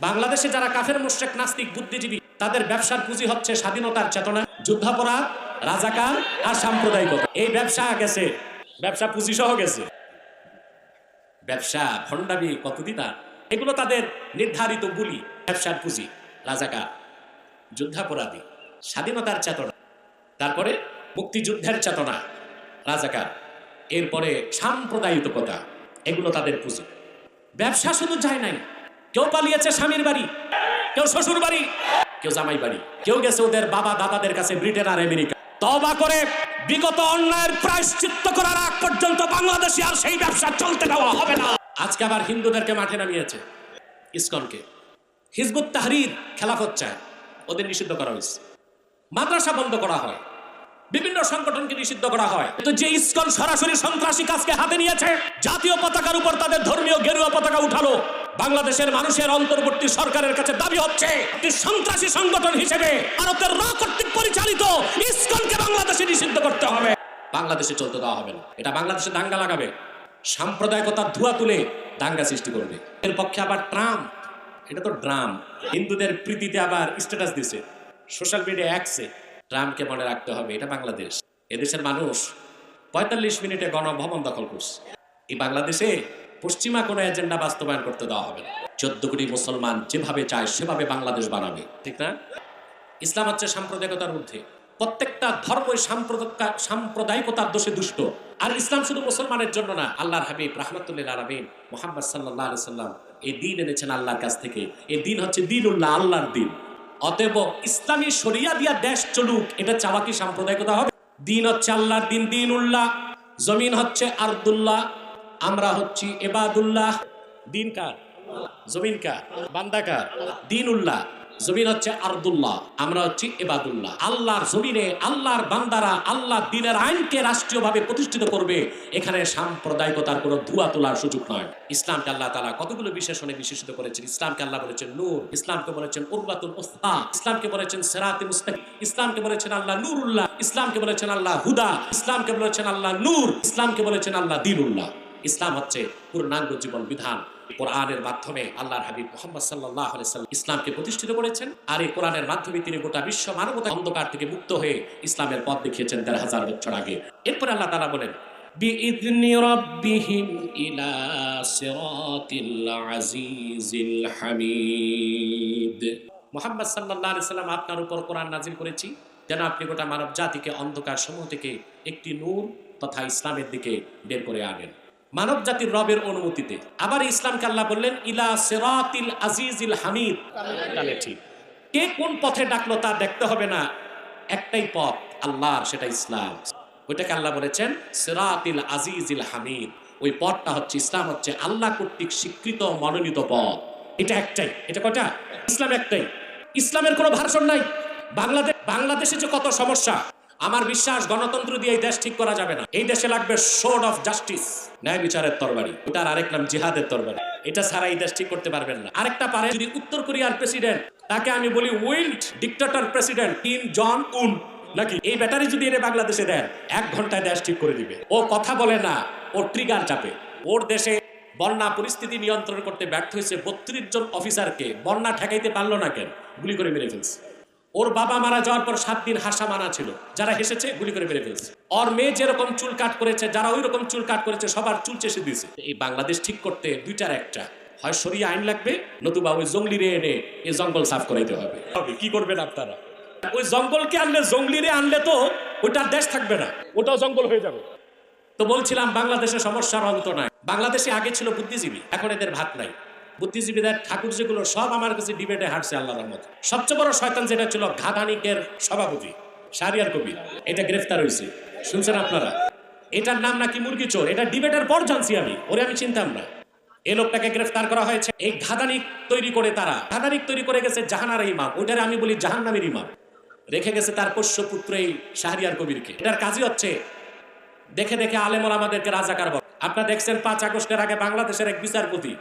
বাংলাদেশে যারা কাফের মুশরিক নাস্তিক বুদ্ধিজীবী তাদের ব্যবসার পুঁজি হচ্ছে স্বাধীনতার চেতনা, যুদ্ধাপরাধ, রাজাকার আর সাম্প্রদায়িকতা। এই ব্যবসা গেছে, ব্যবসা পুঁজি সহ গেছে। ব্যবসা ভণ্ডামি কতদিন আর, এগুলো তাদের নির্ধারিত বুলি। ব্যবসার পুঁজি, রাজাকার, যুদ্ধাপরাধী, স্বাধীনতার চেতনা, তারপরে মুক্তিযুদ্ধের চেতনা, রাজাকার, এরপরে সাম্প্রদায়িকতা, এগুলো তাদের পুঁজি। ব্যবসা শুধু যায় নাই, কেউ পালিয়েছে স্বামীর বাড়ি, কেউ শ্বশুর বাড়ি, কেউ জামাই বাড়ি, কেউ গেছে ওদের বাবা দাদাদের কাছে ব্রিটেন আর আমেরিকা। তওবা করে বিগত অন্যায়ের প্রায়শ্চিত্ত করার আগ পর্যন্ত বাংলাদেশে আর সেই ব্যবসা চলতে দেওয়া হবে না। আজকে আবার হিন্দুদেরকে মাঠে নামিয়েছে, ইসকনকে। হিজবুত তাহরির খেলাফত চায়, ওদের নিষিদ্ধ করা হয়েছে। মাদ্রাসা বন্ধ করা হয়, বিভিন্ন সংগঠনকে নিষিদ্ধ করা হয়। তো যে ইসকন সরাসরি সন্ত্রাসী কাজকে হাতে নিয়েছে, জাতীয় পতাকার উপর তাদের ধর্মীয় গেরুয়া পতাকা উঠালো, বাংলাদেশের মানুষের অন্তর্বর্তী সরকারের কাছে দাবি হচ্ছে একটি সন্ত্রাসী সংগঠন হিসেবে ভারতের র কর্তৃক পরিচালিত ইসকনকে বাংলাদেশে নিষিদ্ধ করতে হবে। বাংলাদেশে চলতে দেওয়া হবে না। এটা বাংলাদেশে দাঙ্গা লাগাবে, সাম্প্রদায়িকতার ধোঁয়া তুলে দাঙ্গা সৃষ্টি করবে। এর পক্ষে আবার ট্রাম্প, এটা তো ড্রাম, হিন্দুদের প্রীতিতে আবার স্ট্যাটাস দিছে সোশ্যাল মিডিয়া অ্যাক্সে। ট্রাম্পকে মনে রাখতে হবে, এটা বাংলাদেশ। এদেশের মানুষ ৪৫ মিনিটে গণভবন দখল করছে। এই বাংলাদেশে পশ্চিমা কোনো এজেন্ডা বাস্তবায়ন করতে দেওয়া হবে না। ১৪ কোটি মুসলমান যেভাবে চায় সেভাবে বাংলাদেশ বানাবে, ঠিক না? ইসলাম হচ্ছে সাম্প্রদায়িকতার ঊর্ধ্বে। প্রত্যেকটা ধর্মই সাম্প্রদায়িকতার দোষে দুষ্ট। আর ইসলাম শুধু মুসলমানের জন্য না, আল্লাহর হাবিব রাহমাতুল্লিল আলামিন মুহাম্মদ সাল্লাল্লাহু আলাইহি সাল্লাম এই দ্বীন এনেছেন আল্লাহর কাছ থেকে। এই দ্বীন হচ্ছে দ্বীনুল্লাহ, আল্লাহর দ্বীন। অতএব ইসলামী শরিয়া দিয়া দেশ চলুক, এটা চাওয়া কি সাম্প্রদায়িকতা হবে? দ্বীন হচ্ছে আল্লাহর দ্বীন, দ্বীনুল্লাহ। জমিন হচ্ছে আরদুল্লাহ, আমরা হচ্ছি ইবাদুল্লাহ। দ্বীন কার? জমিন কার? বান্দা কার? দ্বীনুল্লাহ। জমিন হচ্ছে আরদুল্লাহ, আমরা হচ্ছি ইবাদুল্লাহ। আল্লাহর জমিনে আল্লাহর বান্দারা আল্লাহ দ্বীনের আইনকে রাষ্ট্রীয়ভাবে প্রতিষ্ঠিত করবে। এখানে সাম্প্রদায়িকতার কোনো ধোঁয়া তোলার সুযোগ নয়। ইসলামকে আল্লাহ তাআলা কতগুলো বিশেষণে বিশেষিত করেছেন। ইসলামকে আল্লাহ বলেছেন নূর, ইসলামকে বলেছেন উরওয়াতুল উসতা, ইসলামকে বলেছেন সিরাতুল মুস্তাকিম, ইসলামকে বলেছেন আল্লাহ নূরুল্লাহ, ইসলামকে বলেছেন আল্লাহ হুদা, ইসলামকে বলেছেন আল্লাহ নূর, ইসলামকে বলেছেন আল্লাহ দ্বীনুল্লাহ। ইসলাম হচ্ছে পূর্ণাঙ্গ জীবন বিধান। কোরআনের মাধ্যমে আল্লাহর হাবিব মুহাম্মদ সাল্লাল্লাহু আলাইহি সাল্লাম ইসলামকে প্রতিষ্ঠিত করেছেন। আর এই কোরআনের মাধ্যমে তিনি গোটা বিশ্ব মানবতা অন্ধকার থেকে মুক্ত হয়ে ইসলামের পথ দেখিয়েছেন ১৫০০ বছর আগে। এরপর আল্লাহ তাআলা বলেন বিইذনি রাব্বিহিম ইলা সিরাতিল আজিজিল হামিদ। মুহাম্মদ সাল্লাল্লাহু আলাইহি সাল্লাম, আপনার উপর কোরআন নাজিল করেছি যেন আপনি গোটা মানব জাতিকে অন্ধকার সমূহ থেকে একটি নূর তথা ইসলামের দিকে বের করে আনেন, মানব জাতির রবের অনুমতিতে। আবার ইসলামকে আল্লাহ বললেন ইলা সিরাতিল আজিজিল হামিদ। তাহলে ঠিক কে কোন পথে ডাকলো তা দেখতে হবে না, একটাই পথ আল্লাহর, সেটা ইসলাম। ওইটাকে আল্লাহ বলেছেন সিরাতিল আজিজিল হামিদ। ওই পথটা হচ্ছে ইসলাম, হচ্ছে আল্লাহ কর্তৃক স্বীকৃত মনোনীত পথ। এটা একটাই। এটা কয়টা? ইসলাম একটাই। ইসলামের কোনো ভার্সন নাই। বাংলাদেশে যে কত সমস্যা, আমার বিশ্বাস গণতন্ত্র দিয়ে এই দেশ ঠিক করা যাবে না। এই দেশে লাগবে সোর্ড অফ জাস্টিস, ন্যায় বিচারের তরবারি। ওটার আরেক নাম জিহাদের তরবারি। এটা ছাড়া এই দেশ ঠিক করতে পারবেন না। আরেকটা পারে যদি উত্তর কোরিয়ার প্রেসিডেন্ট, তাকে আমি বলি উইল্ড ডিক্টেটর প্রেসিডেন্ট কিম জন উন, নাকি এই ব্যাটারি যদি এনে বাংলাদেশে দেন ১ ঘন্টায় দেশ ঠিক করে দিবে। ও কথা বলে না, ও ট্রিগার চাপে। ওর দেশে বন্যা পরিস্থিতি নিয়ন্ত্রণ করতে ব্যর্থ হয়েছে ৩২ জন অফিসারকে বন্যা ঠেকাইতে পারলো না কেন? গুলি করে মেরে ফেলছে। ওর বাবা মারা যাওয়ার পর ৭ দিন হাসা মানা ছিল, যারা হেসেছে গুলি করে মেরে ফেলছে। ওর মেয়ে যেরকম চুল কাট করেছে, যারা ওই রকম চুল কাট করেছে সবার চুল চেষে দিয়েছে। এই বাংলাদেশ ঠিক করতে দুইটার একটা, হয় শরিয়া আইন লাগবে, নতুবা ওই জঙ্গলিরে এনে এই জঙ্গল সাফ করাইতে হবে। কি করবেন আপনারা? ওই জঙ্গলকে আনলে, জঙ্গলিরে আনলে তো ওইটার দেশ থাকবে না, ওটাও জঙ্গল হয়ে যাবে। তো বলছিলাম বাংলাদেশের সমস্যার অন্ত নাই। বাংলাদেশে আগে ছিল বুদ্ধিজীবী, এখন এদের ভাত নাই। বুদ্ধিজীবীদের ঠাকুর যেগুলো সব আমার কাছে ডিবেটে হারছে আল্লাহর রহমতে। সবচেয়ে বড় শয়তান যেটা ছিল ঘাদানিকের সভাপতি শাহরিয়ার কবির, এটা গ্রেফতার হয়েছে, শুনছেন আপনারা? এটার নাম নাকি মুরগি চোর। এটা ডিবেটের পর জানছি আমি, ওরে আমি চিনতাম না। এই লোকটাকে গ্রেফতার করা হয়েছে। এই ঘাদানিক তৈরি করে, তারা ঘাদানিক তৈরি করে গেছে জাহানার ইমাম, ওইটারে আমি বলি জাহান্নামের ইমাম। রেখে গেছে তার পোষ্য পুত্র এই শাহরিয়ার কবিরকে। এটার কাজই হচ্ছে দেখে দেখে আলেম ওলামাদেরকে রাজাকার বলে। আপনারা দেখছেন ৫ আগস্টের আগে বাংলাদেশের এক বিচারপতি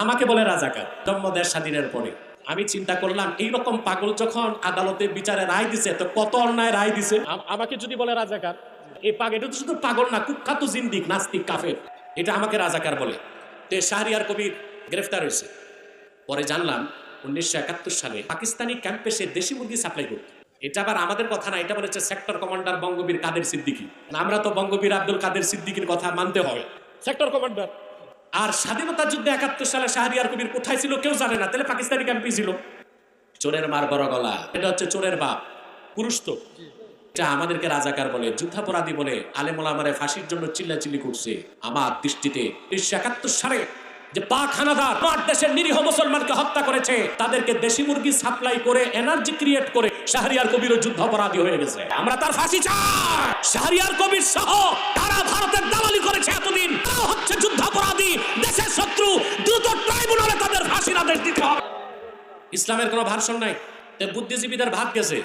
আমাকে বলে রাজাকার, জন্ম দেশ স্বাধীনের পরে। আমি চিন্তা করলাম এইরকম পাগল যখন আদালতে বিচারে রায় দিছে, তো কত অন্যায় রায় দিছে। আমাকে যদি বলে রাজাকার, এই পাগল, এটা তো শুধু পাগল না, কুখ্যাত জিন্দিক, নাস্তিক, কাফের, এটা আমাকে রাজাকার বলে। তো শাহরিয়ার কবির গ্রেফতার হয়েছে। পরে জানলাম 1971 সালে পাকিস্তানি ক্যাম্পে সে দেশি মুরগি সাপ্লাই করত। এটা আবার আমাদের কথা না, এটা বলেছে সেক্টর কমান্ডার বঙ্গবীর কাদের সিদ্দিকী। আমরা তো বঙ্গবীর আব্দুল কাদের সিদ্দিকীর কথা মানতে হবে, সেক্টর কমান্ডার। আর স্বাধীনতা যুদ্ধে 71 সালে শাহরিয়ার কবির কোথায় ছিল কেউ জানে না, তাহলে পাকিস্তানি ক্যাম্পে ছিল। চোরের মার বড় গলা, এটা হচ্ছে চোরের বাপ, পুরুষ তো। এটা আমাদেরকে রাজাকার বলে, যুদ্ধাপরাধী বলে, আলেম ওলামারে ফাঁসির জন্য চিল্লাচিল্লি করছে। আমার দৃষ্টিতে 1971 সালে যে পাক হানাদার আমার দেশের নিরীহ মুসলমানকে হত্যা করেছে, তাদেরকে দেশি মুরগি সাপ্লাই করে এনার্জি ক্রিয়েট করে শাহরিয়ার কবিরও যুদ্ধাপরাধী হয়ে গেছে। আমরা তার ফাঁসি চাই। শাহরিয়ার কবির সহ তারা ভারতের দালালি করেছে এতদিন, তারা হচ্ছে যুদ্ধাপরাধী, দেশের শত্রু। দ্রুত ট্রাইব্যুনালে তাদের ফাঁসির আদেশ দিতে হবে। ইসলামের কোনো ভার্সন নাই। বুদ্ধিজীবীদের ভাগ গেছে,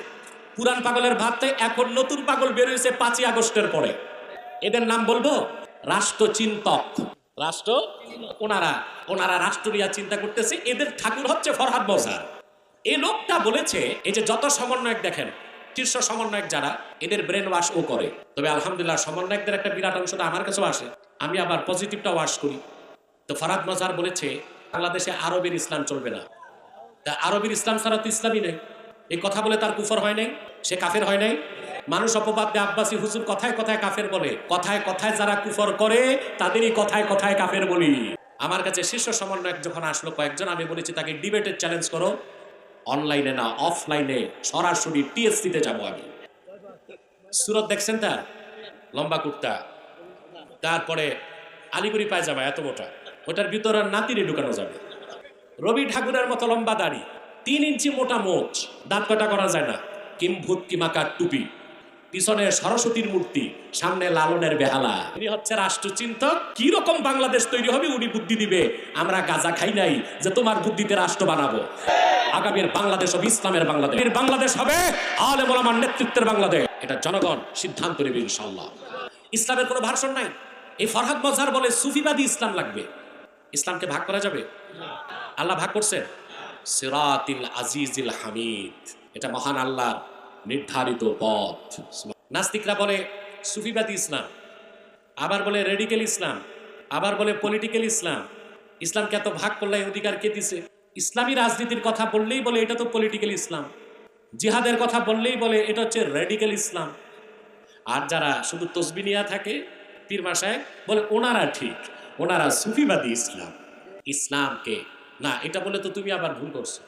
পুরান পাগলের ভাবতে এখন নতুন পাগল বের হয়েছে 5ই আগস্টের পরে। এদের নাম বলবো রাষ্ট্রচিন্তক। রাষ্ট্র ওনারা রাষ্ট্রীয় চিন্তা করতেছে। এদের ঠাকুর হচ্ছে ফরহাদ মজার। এই লোকটা বলেছে, এই যে যত সমন্বয়ক দেখেন, শীর্ষ সমন্বয়ক যারা, এদের ব্রেন ওয়াশ ও করে। তবে আলহামদুলিল্লাহ সমন্বয়কদের একটা বিরাট অংশটা আমার কাছেও আসে, আমি আবার পজিটিভটা ওয়াশ করি। তো ফরহাদ মজার বলেছে বাংলাদেশে আরবের ইসলাম চলবে না। তা আরবের ইসলাম ছাড়া তো ইসলামই নেই। এই কথা বলে তার কুফর হয় নাই, সে কাফের হয় নাই। মানুষ অপবাদ দিয়ে আব্বাসী হুজুর কথায় কথায় কাফের বলে, কথায় কথায় যারা কুফর করে তাদেরই কথায় কথায় কাফের বলি। আমার কাছে শীর্ষ সমন্বয়ক যখন আসলো কয়েকজন, আমি বলেছি তাকে ডিবেটের চ্যালেঞ্জ করো, অনলাইনে না অফলাইনে, সরাসরি টিএসসিতে যাবো আমি। সুরত দেখছেন তার লম্বা কুর্তা, তারপরে আলিগুড়ি পায়জামা এত মোটা, ওটার ভিতরে নাতিরে ঢুকানো যাবে। রবি ঠাকুরের মতো লম্বা দাড়ি, 3 ইঞ্চি মোটা মোচ, দাঁত কাটা করা যায় না, কিম্ভূত কিমাকার টুপি, পিছনে সরস্বতীর মূর্তি, সামনে লালনের বেহালা। উনি হচ্ছে রাষ্ট্রচিন্তক। কি রকম বাংলাদেশ তৈরি হবে উনি বুদ্ধি দিবে। আমরা গাঁজা খাই নাই যে তোমার বুদ্ধিতে রাষ্ট্র বানাবো। আগামীর বাংলাদেশ হবে ইসলামের বাংলাদেশ, বাংলাদেশ হবে আলেম ওলামার নেতৃত্বের বাংলাদেশ। এটা জনগণ সিদ্ধান্ত নেবে ইনশাআল্লাহ। ইসলামের কোনো ভার্সন নাই। এই ফরহাদ মজার বলে সুফিবাদী ইসলাম লাগবে। ইসলামকে ভাগ করা যাবে? আল্লাহ ভাগ করছেন সিরাতিল আজিজিল হামিদ, এটা মহান আল্লাহর নির্ধারিত পথ। নাস্তিকরা বলে সুফিবাদী ইসলাম, আবার বলে রেডিক্যাল ইসলাম, আবার বলে পলিটিক্যাল ইসলাম। ইসলামকে এত ভাগ করলে অধিকার কে দিছে? ইসলামী রাজনীতির কথা বললেই বলে এটা তো পলিটিক্যাল ইসলাম, জিহাদের কথা বললেই বলে এটা হচ্ছে রেডিক্যাল ইসলাম। আর যারা শুধু তসবিহ নিয়া থাকে পীর মাসায় বলে ওনারা ঠিক, ওনারা সুফিবাদী ইসলাম। ইসলামকে না এটা বলে তো তুমি আবার ভুল করছো।